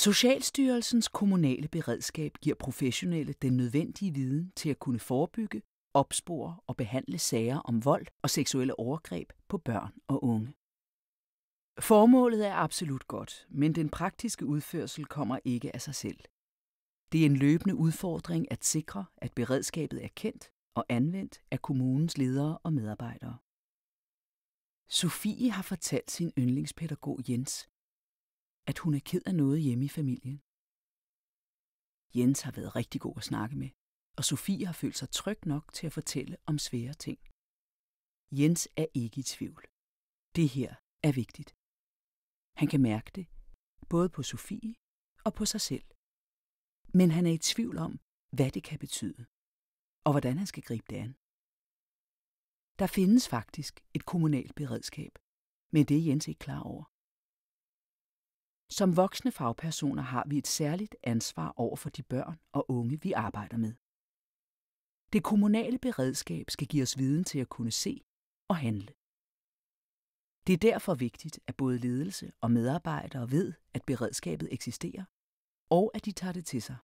Socialstyrelsens kommunale beredskab giver professionelle den nødvendige viden til at kunne forebygge, opspore og behandle sager om vold og seksuelle overgreb på børn og unge. Formålet er absolut godt, men den praktiske udførsel kommer ikke af sig selv. Det er en løbende udfordring at sikre, at beredskabet er kendt og anvendt af kommunens ledere og medarbejdere. Sofie har fortalt sin yndlingspædagog Jens, at hun er ked af noget hjemme i familien. Jens har været rigtig god at snakke med, og Sofie har følt sig tryg nok til at fortælle om svære ting. Jens er ikke i tvivl. Det her er vigtigt. Han kan mærke det, både på Sofie og på sig selv. Men han er i tvivl om, hvad det kan betyde, og hvordan han skal gribe det an. Der findes faktisk et kommunalt beredskab, men det er Jens ikke klar over. Som voksne fagpersoner har vi et særligt ansvar over for de børn og unge, vi arbejder med. Det kommunale beredskab skal give os viden til at kunne se og handle. Det er derfor vigtigt, at både ledelse og medarbejdere ved, at beredskabet eksisterer, og at de tager det til sig.